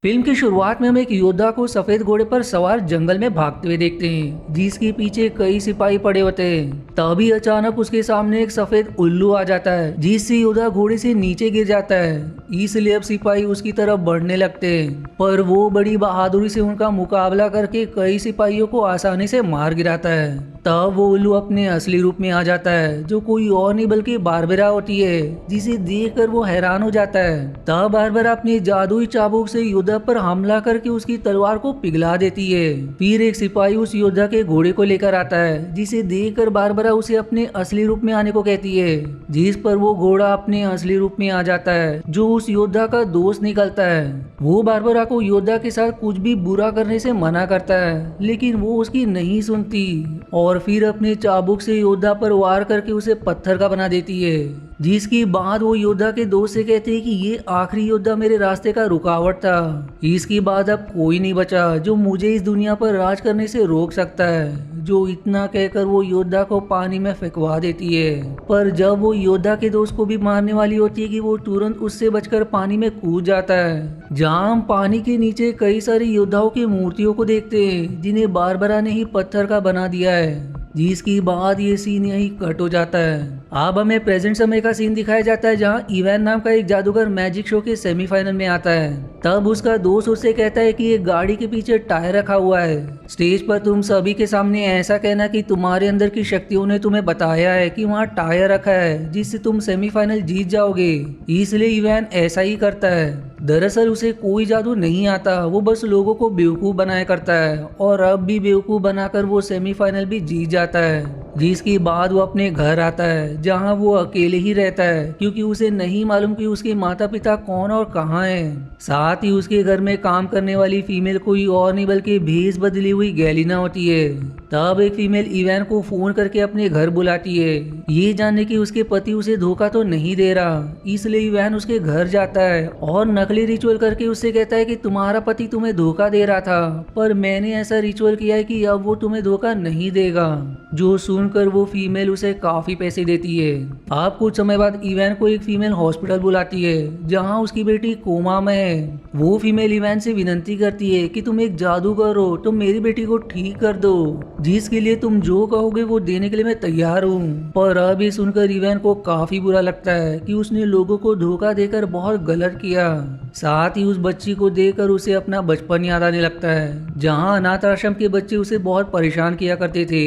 Film की शुरुआत में हम एक योद्धा को सफेद घोड़े पर सवार जंगल में भागते हुए देखते हैं, जिसके पीछे कई सिपाही पड़े होते हैं। तभी अचानक उसके सामने एक सफेद उल्लू आ जाता है, जिससे योद्धा घोड़े से नीचे गिर जाता है। इसलिए अब सिपाही उसकी तरफ बढ़ने लगते हैं, पर वो बड़ी बहादुरी से उनका मुकाबला करके कई सिपाहियों को आसानी से मार गिराता है। तब वो उल्लू अपने असली रूप में आ जाता है, जो कोई और नहीं बल्कि बारबरा होती है, जिसे देखकर वो हैरान हो जाता है। तब बारबरा अपनी जादुई चाबुक से योद्धा पर हमला करके उसकी तलवार को पिघला देती है। फिर एक सिपाही उस योद्धा के घोड़े को लेकर आता है, जिसे देखकर बारबरा उसे अपने असली रूप में आने को कहती है, जिस पर वो घोड़ा अपने असली रूप में आ जाता है, जो उस योद्धा का दोस्त निकलता है। वो बारबरा को योद्धा के साथ कुछ भी बुरा करने से मना करता है, लेकिन वो उसकी नहीं सुनती और फिर अपने चाबुक से योद्धा पर वार करके उसे पत्थर का बना देती है। जिसके बाद वो योद्धा के दोस्त से कहते हैं कि ये आखिरी योद्धा मेरे रास्ते का रुकावट था। इसके बाद अब कोई नहीं बचा जो मुझे इस दुनिया पर राज करने से रोक सकता है। जो इतना कहकर वो योद्धा को पानी में फेंकवा देती है। पर जब वो योद्धा के दोस्त को भी मारने वाली होती है कि वो तुरंत उससे बचकर पानी में कूद जाता है, जहाँ हम पानी के नीचे कई सारे योद्धाओं की मूर्तियों को देखते हैं, जिन्हें बारबरा ने ही पत्थर का बना दिया है। जिसके बाद ये सीन यही कट हो जाता है। अब हमें प्रेजेंट समय का सीन दिखाया जाता है, जहाँ इवैन नाम का एक जादूगर मैजिक शो के सेमीफाइनल में आता है। तब उसका दोस्त उससे कहता है कि एक गाड़ी के पीछे टायर रखा हुआ है। स्टेज पर तुम सभी के सामने ऐसा कहना कि तुम्हारे अंदर की शक्तियों ने तुम्हें बताया है कि वहाँ टायर रखा है, जिससे तुम सेमीफाइनल जीत जाओगे। इसलिए इवैन ऐसा ही करता है। दरअसल उसे कोई जादू नहीं आता, वो बस लोगों को बेवकूफ बनाया करता है, और अब भी बेवकूफ बनाकर वो सेमीफाइनल भी जीत जाता है। जिसके बाद वो अपने घर आता है, जहां वो अकेले ही रहता है, क्योंकि उसे नहीं मालूम कि उसके माता पिता कौन और कहां हैं। साथ ही उसके घर में काम करने वाली फीमेल कोई और नहीं बल्कि भेष बदली हुई गैलिना होती है। तब एक फीमेल इवैन को फोन करके अपने घर बुलाती है, ये जानने कि उसके पति उसे धोखा तो नहीं दे रहा। इसलिए इवैन उसके घर जाता है और नकली रिचुअल करके उससे कहता है कि तुम्हारा पति तुम्हें धोखा दे रहा था, पर मैंने ऐसा रिचुअल किया है कि अब वो तुम्हें धोखा नहीं देगा। जो सुनकर वो फीमेल उसे काफी पैसे देती है। अब कुछ समय बाद इवैन को एक फीमेल हॉस्पिटल बुलाती है, जहां उसकी बेटी कोमा में है। वो फीमेल इवैन से विनती करती है कि तुम एक जादूगर हो, तुम मेरी बेटी को ठीक कर दो, जिसके लिए तुम जो कहोगे वो देने के लिए मैं तैयार हूँ। पर अब ये सुनकर इवैन को काफी बुरा लगता है कि उसने लोगों को धोखा देकर बहुत गलत किया। साथ ही उस बच्ची को देखकर उसे अपना बचपन याद आने लगता है, जहाँ अनाथ आश्रम के बच्चे उसे बहुत परेशान किया करते थे।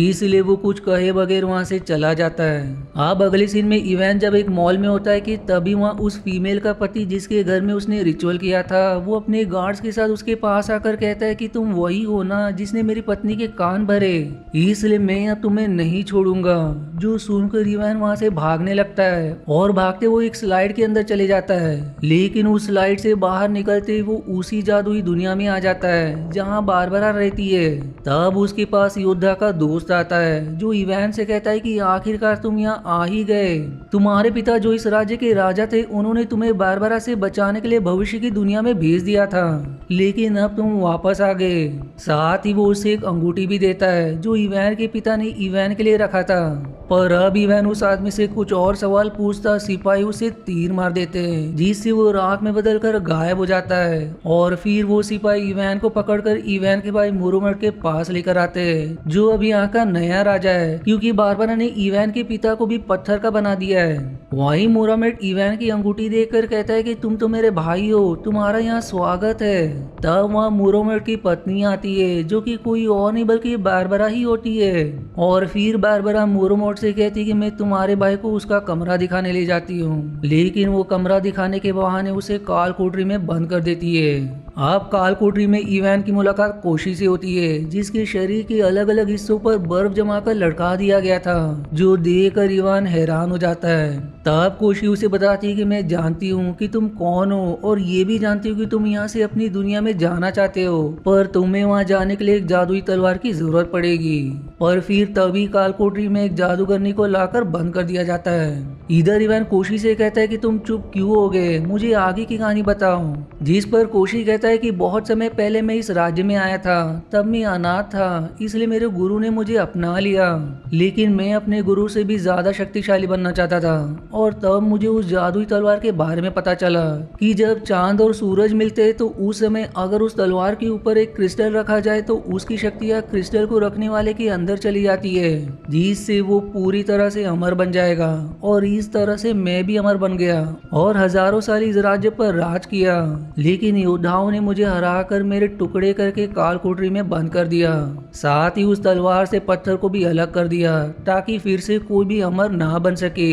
इसलिए वो कुछ कहे बगैर वहाँ से चला जाता है। अब अगले सीन में इवैन जब एक मॉल में होता है कि तभी वहाँ उस फीमेल का पति, जिसके घर में उसने रिचुअल किया था, वो अपने गार्ड्स के साथ उसके पास आकर कहता है कि तुम वही हो ना जिसने मेरी पत्नी के कान भरे, इसलिए मैं अब तुम्हें नहीं छोड़ूंगा। जो सुनकर इवैन वहाँ से भागने लगता है और भागते वो एक स्लाइड के अंदर चले जाता है, लेकिन उस स्लाइड से बाहर निकलते ही वो उसी जादुई दुनिया में आ जाता है जहाँ बारबरा रहती है। तब उसके पास योद्धा का दोस्त आता है, जो इवैन से कहता है कि आखिरकार तुम यहाँ आ ही गए। तुम्हारे पिता जो इस राज्य के राजा थे, उन्होंने तुम्हें बारबरा से बचाने के लिए भविष्य की दुनिया में भेज दिया था, लेकिन अब तुम वापस आ गए। साथ ही वो उसे एक अंगूठी भी देता है, जो इवैन के पिता ने इवैन के लिए रखा था। पर अब इवैन उस आदमी से कुछ और सवाल पूछता सिपाही उसे तीर मार देते हैं, जिससे वो राख में बदलकर गायब हो जाता है। और फिर वो सिपाही इवैन को पकड़कर इवैन के भाई मोरोमेट के पास लेकर आते हैं, जो अब यहाँ का नया राजा है, क्योंकि बारबरा ने इवैन के पिता को भी पत्थर का बना दिया है। वहीं मोरोमेट इवैन की अंगूठी देखकर कहता है कि तुम तो मेरे भाई हो, तुम्हारा यहाँ स्वागत है। तब वहाँ मोरोमेट की पत्नी आती है, जो कि कोई और नहीं बल्कि बारबरा ही होती है। और फिर बारबरा मोरोमेट से कहती है कि मैं तुम्हारे भाई को उसका कमरा दिखाने ले जाती हूँ, लेकिन वो कमरा दिखाने के बहाने उसे काल कोठरी में बंद कर देती है। अब काल कोठरी में इवैन की मुलाकात कोशी से होती है, जिसके शरीर के अलग अलग हिस्सों पर बर्फ जमाकर लटका दिया गया था, जो देखकर इवैन हैरान हो जाता है। तब कोशी उसे बताती है कि मैं जानती हूँ कि तुम कौन हो, और ये भी जानती हूँ कि तुम यहाँ से अपनी दुनिया में जाना चाहते हो, पर तुम्हें वहाँ जाने के लिए एक जादुई तलवार की जरूरत पड़ेगी। और फिर तभी काल कोठरी में एक जादूगरनी को लाकर बंद कर दिया जाता है। इधर इवैन कोशी से कहता है कि तुम चुप क्यों हो गए, मुझे आगे की कहानी बताओ। जिस पर कोशी कहता है है कि बहुत समय पहले मैं इस राज्य में आया था, तब मैं अनाथ था, इसलिए मेरे गुरु ने मुझे अपना लिया। लेकिन मैं अपने गुरु से भी ज्यादा शक्तिशाली बनना चाहता था और तब मुझे उस जादुई तलवार के बारे में पता चला कि जब चांद और सूरज मिलते हैं तो उस समय अगर उस तलवार के ऊपर एक क्रिस्टल रखा जाए तो उसकी शक्तियाँ क्रिस्टल को रखने वाले के अंदर चली जाती है, जिससे वो पूरी तरह से अमर बन जाएगा। और इस तरह से मैं भी अमर बन गया और हजारों साल इस राज्य पर राज किया। लेकिन योद्धाओं ने मुझे हराकर मेरे टुकड़े करके काल कोठरी में बंद कर दिया, साथ ही उस तलवार से पत्थर को भी अलग कर दिया ताकि फिर से कोई भी अमर ना बन सके।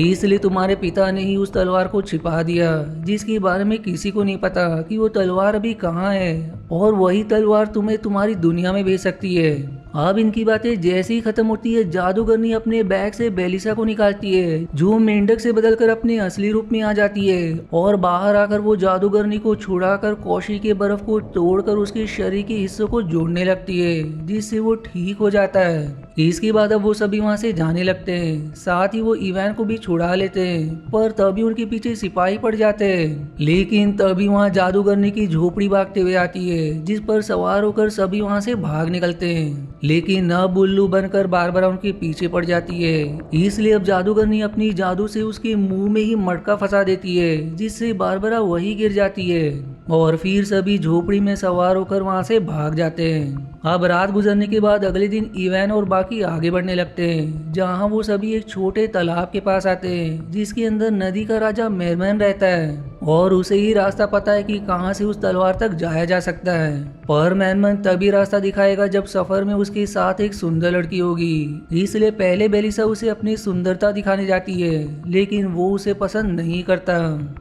इसलिए तुम्हारे पिता ने ही उस तलवार को छिपा दिया, जिसके बारे में किसी को नहीं पता कि वो तलवार अभी कहाँ है, और वही तलवार तुम्हें तुम्हारी दुनिया में भेज सकती है। अब इनकी बातें जैसे ही खत्म होती है, जादूगरनी अपने बैग से बेलिसा को निकालती है, जो मेंढक से बदलकर अपने असली रूप में आ जाती है। और बाहर आकर वो जादूगरनी को छुड़ाकर कौशी के बर्फ को तोड़कर उसके शरीर के हिस्सों को जोड़ने लगती है, जिससे वो ठीक हो जाता है। इसके बाद अब वो सभी वहाँ से जाने लगते हैं, साथ ही वो इवान को भी छुड़ा लेते हैं, पर तभी उनके पीछे सिपाही पड़ जाते हैं। लेकिन तभी वहाँ जादूगरनी की झोपड़ी भागते हुए आती है, जिस पर सवार होकर सभी वहाँ से भाग निकलते हैं। लेकिन अब उल्लू बनकर बारबरा उनके पीछे पड़ जाती है, इसलिए अब जादूगरनी अपनी जादू से उसके मुंह में ही मटका फंसा देती है, जिससे बारबरा वही गिर जाती है। और फिर सभी झोपड़ी में सवार होकर वहां से भाग जाते हैं। अब रात गुजरने के बाद अगले दिन इवैन और बाकी आगे बढ़ने लगते हैं, जहां वो सभी एक छोटे तालाब के पास आते हैं, जिसके अंदर नदी का राजा मेरमैन रहता है और उसे ही रास्ता पता है कि कहां से उस तलवार तक जाया जा सकता है। पर मेरमैन तभी रास्ता दिखाएगा जब सफर में उसके साथ एक सुंदर लड़की होगी, इसलिए पहले बेलिसा उसे अपनी सुंदरता दिखाने जाती है, लेकिन वो उसे पसंद नहीं करता।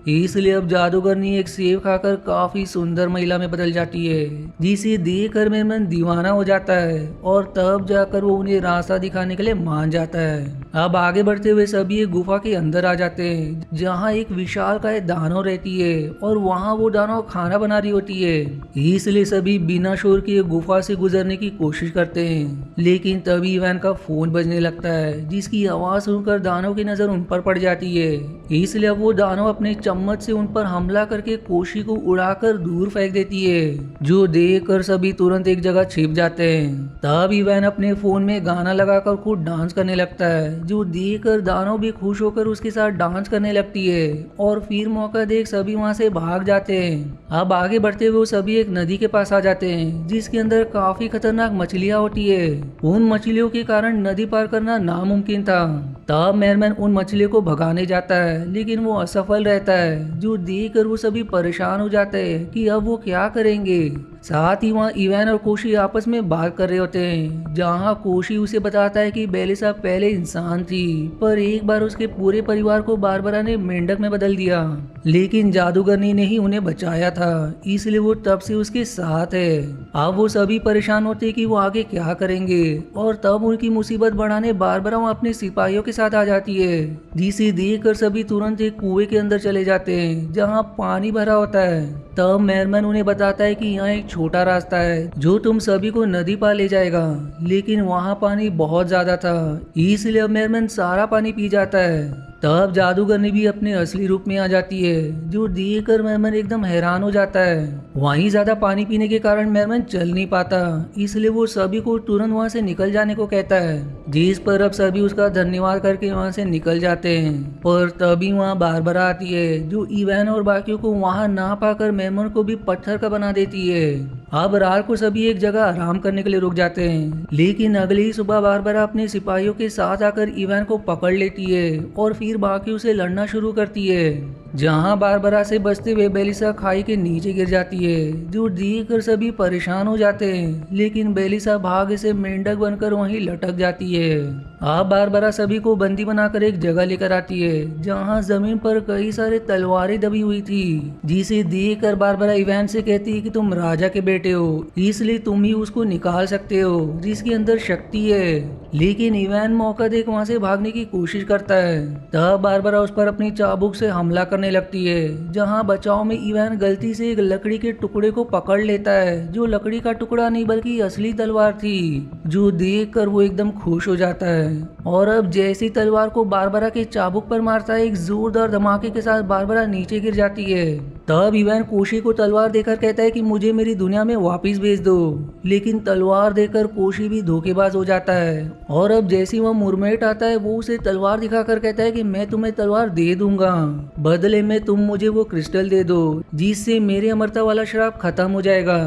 इसलिए अब जादूगरनी एक सेब खाकर काफी सुंदर महिला में बदल जाती है, जिसे देखकर मेरमैन दीवाना हो जाता है और तब जाकर वो उन्हें रास्ता दिखाने के लिए मान जाता है। अब आगे बढ़ते हुए सभी एक गुफा के अंदर आ जाते हैं, जहाँ एक विशालकाय दानव रहती है और वहाँ वो दानव खाना बना रही होती है। इसलिए सभी बिना शोर के गुफा से गुजरने की कोशिश करते हैं, लेकिन तभी इवान का फोन बजने लगता है, जिसकी आवाज सुनकर दानव की नजर उन पर पड़ जाती है। इसलिए अब वो दानव अपने चम्मच से उन पर हमला करके कोशी को उड़ाकर दूर फेंक देती है, जो देखकर सभी तुरंत एक जगह छिप जाते हैं। तब इवान अपने फोन में गाना लगाकर खुद डांस करने लगता है, जो देखकर दानव भी खुश होकर उसके साथ डांस करने लगती है और फिर मौका देख सभी वहां से भाग जाते हैं। अब आगे बढ़ते हुए वो सभी एक नदी के पास आ जाते हैं, जिसके अंदर काफी खतरनाक मछलियां होती है। उन मछलियों के कारण नदी पार करना नामुमकिन था। तब मेरमैन उन मछलियों को भगाने जाता है, लेकिन वो असफल रहता है, जो देखकर वो सभी परेशान हो जाते हैं कि अब वो क्या करेंगे। साथ ही वहाँ इवान और कोशी आपस में बात कर रहे होते हैं, जहाँ कोशी उसे बताता है कि बेलिसा पहले इंसान थी, पर एक बार उसके पूरे परिवार को बारबरा ने मेंढक में बदल दिया, लेकिन जादूगरनी ने ही उन्हें बचाया था, इसलिए वो तब से उसके साथ है। अब वो सभी परेशान होते हैं कि वो आगे क्या करेंगे, और तब उनकी मुसीबत बढ़ाने बारबरा अपने सिपाहियों के साथ आ जाती है, जिसे देखकर सभी तुरंत एक कुएं के अंदर चले जाते हैं, जहाँ पानी भरा होता है। तब मेरमैन उन्हें बताता है कि यहाँ एक छोटा रास्ता है जो तुम सभी को नदी पार ले जाएगा, लेकिन वहाँ पानी बहुत ज्यादा था, इसलिए अब मेरमैन सारा पानी पी जाता है। तब जादूगरनी भी अपने असली रूप में आ जाती है, जो देखकर मेरमैन एकदम हैरान हो जाता है। वहीं ज्यादा पानी पीने के कारण मेरमैन चल नहीं पाता, इसलिए वो सभी को तुरंत वहां से निकल जाने को कहता है, जिस पर अब सभी उसका धन्यवाद करके वहां से निकल जाते हैं। पर तभी वहां बारबरा आती है, जो इवान और बाकियों को वहां ना पाकर मेरमैन को भी पत्थर का बना देती है। अब रात को सभी एक जगह आराम करने के लिए रुक जाते हैं, लेकिन अगली ही सुबह बारबरा अपने सिपाहियों के साथ आकर इवान को पकड़ लेती है और फिर बाकी उसे लड़ना शुरू करती है, जहां बारबरा से बचते हुए बेलिसा खाई के नीचे गिर जाती है, जो देखकर सभी परेशान हो जाते हैं, लेकिन बेलिसा भाग्य से मेंढक बनकर वहीं लटक जाती है। अब बारबरा सभी को बंदी बनाकर एक जगह लेकर आती है, जहां जमीन पर कई सारे तलवारें दबी हुई थी, जिसे देखकर बारबरा इवान से कहती है कि तुम राजा के बेटे हो, इसलिए तुम ही उसको निकाल सकते हो जिसके अंदर शक्ति है। लेकिन इवान मौका देख वहां से भागने की कोशिश करता है। तब बारबरा उस पर अपनी चाबुक से हमला करना करने लगती है, जहाँ बचाव में इवान गलती से एक लकड़ी के टुकड़े को पकड़ लेता है, जो लकड़ी का टुकड़ा नहीं बल्कि असली तलवार थी, जो देख कर वो एकदम खुश हो जाता है। और अब जैसी तलवार को बारबरा के चाबुक पर मारता है, एक जोरदार धमाके के साथ बारबरा नीचे गिर जाती है। तब इवान कोशी को तलवार देकर कहता है कि मुझे मेरी दुनिया में वापस भेज दो, लेकिन तलवार देकर कोशी भी धोखेबाज हो जाता है। और अब जैसे वह मुरमेट आता है, वो उसे तलवार दिखाकर कहता है कि मैं तुम्हें तलवार दे दूंगा, बदले में तुम मुझे वो क्रिस्टल दे दो जिससे मेरे अमरता वाला श्राप खत्म हो जाएगा।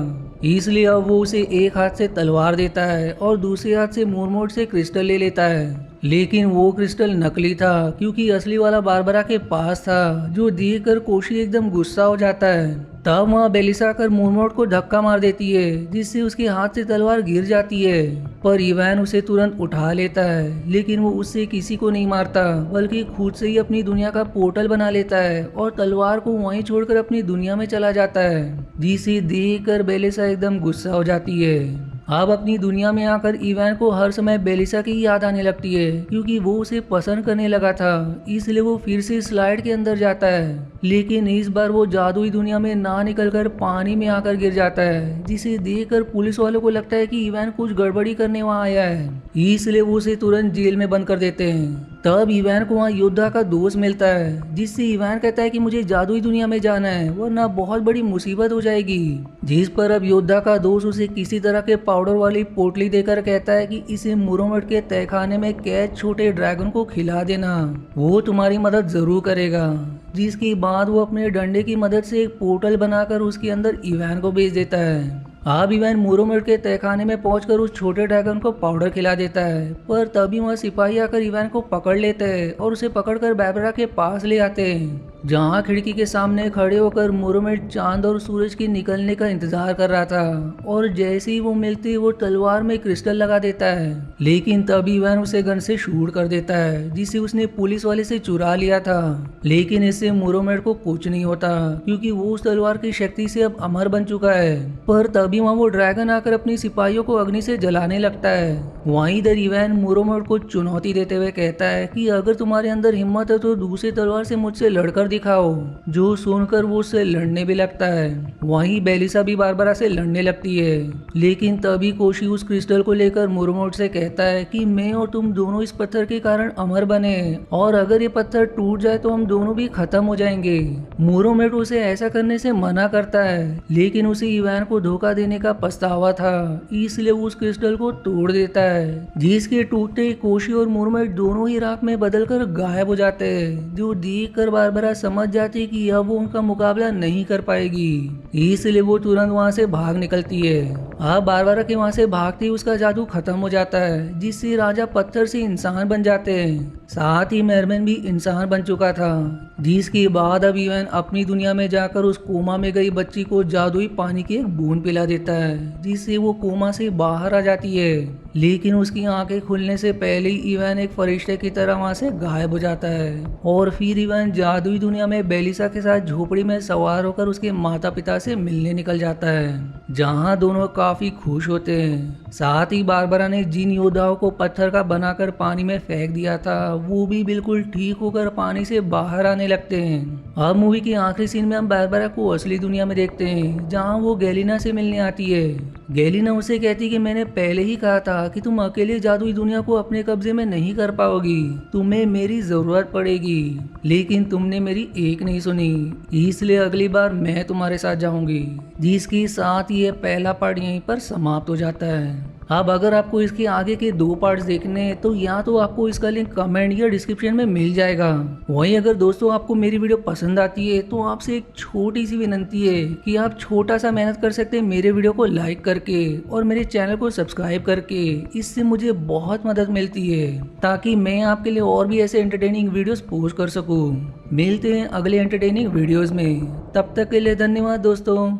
इसलिए अब वो उसे एक हाथ से तलवार देता है और दूसरे हाथ से मुरमोट से क्रिस्टल ले लेता है। लेकिन वो क्रिस्टल नकली था, क्योंकि असली वाला बारबरा के पास था, जो देखकर कोशी एकदम गुस्सा हो जाता है। तब वहाँ बेलिसा आकर मुरमोट को धक्का मार देती है, जिससे उसके हाथ से तलवार गिर जाती है। पर इवान उसे तुरंत उठा लेता है, लेकिन वो उससे किसी को नहीं मारता, बल्कि खुद से ही अपनी दुनिया का पोर्टल बना लेता है और तलवार को वहीं छोड़कर अपनी दुनिया में चला जाता है, जिसे देखकर बेलिसा एकदम गुस्सा हो जाती है। अब अपनी दुनिया में आकर इवान को हर समय बेलिसा की याद आने लगती है, क्योंकि वो उसे पसंद करने लगा था। इसलिए वो फिर से स्लाइड के अंदर जाता है, लेकिन इस बार वो जादुई दुनिया में ना निकलकर पानी में आकर गिर जाता है, जिसे देखकर पुलिस वालों को लगता है कि इवान कुछ गड़बड़ी करने वहाँ आया है। इसलिए वो उसे तुरंत जेल में बंद कर देते हैं। तब इवान को वहाँ योद्धा का दोस्त मिलता है, जिससे इवान कहता है कि मुझे जादुई दुनिया में जाना है, वरना बहुत बड़ी मुसीबत हो जाएगी। जिस पर अब योद्धा का दोस्त उसे किसी तरह के पाउडर वाली पोटली देकर कहता है कि इसे मुरोमट के तहखाने में कैद छोटे ड्रैगन को खिला देना, वो तुम्हारी मदद जरूर करेगा। जिसके बाद वो अपने डंडे की मदद से एक पोर्टल बनाकर उसके अंदर इवान को भेज देता है। अब इवान मुरोमट के तहखाने में पहुंचकर उस छोटे ड्रैगन को पाउडर खिला देता है, पर तभी वहाँ सिपाही आकर इवान को पकड़ लेते हैं और उसे पकड़कर बारबरा के पास ले आते हैं, जहाँ खिड़की के सामने खड़े होकर मुरोमट चांद और सूरज के निकलने का इंतजार कर रहा था। और जैसे ही वो मिलते वो तलवार में क्रिस्टल लगा देता है, लेकिन तभी इवान उसे गन से शूट कर देता है, जिसे उसने पुलिस वाले से चुरा लिया था। लेकिन इससे मुरोमट को कुछ नहीं होता, क्योंकि वो उस तलवार की शक्ति से अब अमर बन चुका है। पर तभी वहाँ वो ड्रैगन आकर अपनी सिपाहियों को अग्नि से जलाने लगता है। वहीं इधर इवान मुरोमट को चुनौती देते हुए कहता है कि अगर तुम्हारे अंदर हिम्मत है तो दूसरी तलवार से मुझसे लड़कर दिखाओ, जो सुनकर वो उससे लड़ने भी लगता है। वहीं बेलिसा भी बारबरा से लड़ने लगती है, लेकिन तभी कोशी उस क्रिस्टल को लेकर मुरोमट से कहता है कि मैं और तुम दोनों इस पत्थर के कारण अमर बने, और अगर ये पत्थर टूट जाए तो हम दोनों भी खत्म हो जाएंगे। मुरोमट उसे ऐसा करने से मना करता है, लेकिन उसे इवान को धोखा देने का पछतावा था, इसलिए वो उस क्रिस्टल को तोड़ देता है, जिसके टूटते कोशी और मुरोमट दोनों ही राख में बदलकर गायब हो जाते हैं, जो देखकर बारबरा समझ जाती कि अब वो उनका मुकाबला नहीं कर पाएगी। इसलिए वो तुरंत वहाँ से भाग निकलती है। अब बारबरा के वहाँ से भागते ही उसका जादू खत्म हो जाता है, जिससे राजा पत्थर से इंसान बन जाते हैं। साथ ही मेरमैन भी इंसान बन चुका था, जिसके बाद अब इवान अपनी दुनिया में जाकर उस कोमा में गई बच्ची को जादुई पानी की एक बूंद पिला देता है, जिससे वो कोमा से बाहर आ जाती है। लेकिन उसकी आंखें खुलने से पहले ही इवान एक फरिश्ते की तरह वहाँ से गायब हो जाता है। और फिर इवान जादुई दुनिया में बेलिसा के साथ झोपड़ी में सवार होकर उसके माता पिता से मिलने निकल जाता है, जहाँ दोनों काफी खुश होते हैं। साथ ही बारबरा ने जिन योद्धाओं को पत्थर का बनाकर पानी में फेंक दिया था, वो भी बिल्कुल ठीक होकर पानी से बाहर आने लगते हैं। अब मूवी के आखिरी सीन में हम बारबरा को असली दुनिया में देखते हैं, जहाँ वो गैलिना से मिलने आती है। गैलिना उसे कहती कि मैंने पहले ही कहा था कि तुम अकेले जादुई दुनिया को अपने कब्जे में नहीं कर पाओगी, तुम्हें मेरी जरूरत पड़ेगी, लेकिन तुमने मेरी एक नहीं सुनी, इसलिए अगली बार मैं तुम्हारे साथ जाऊंगी। जिसके साथ ये पहला पार्ट यहीं पर समाप्त हो जाता है। अब अगर आपको इसके आगे के 2 पार्ट्स देखने हैं तो या तो आपको इसका लिंक कमेंट या डिस्क्रिप्शन में मिल जाएगा। वहीं अगर दोस्तों आपको मेरी वीडियो पसंद आती है तो आपसे एक छोटी सी विनंती है कि आप छोटा सा मेहनत कर सकते हैं मेरे वीडियो को लाइक करके और मेरे चैनल को सब्सक्राइब करके। इससे मुझे बहुत मदद मिलती है, ताकि मैं आपके लिए और भी ऐसे एंटरटेनिंग वीडियोस पोस्ट कर सकूं। मिलते हैं अगले एंटरटेनिंग वीडियोस में, तब तक के लिए धन्यवाद दोस्तों।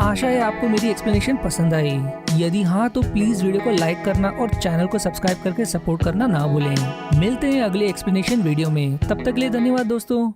आशा है आपको मेरी एक्सप्लेनेशन पसंद आई। यदि हाँ तो प्लीज वीडियो को लाइक करना और चैनल को सब्सक्राइब करके सपोर्ट करना ना भूलें। मिलते हैं अगले एक्सप्लेनेशन वीडियो में, तब तक के लिए धन्यवाद दोस्तों।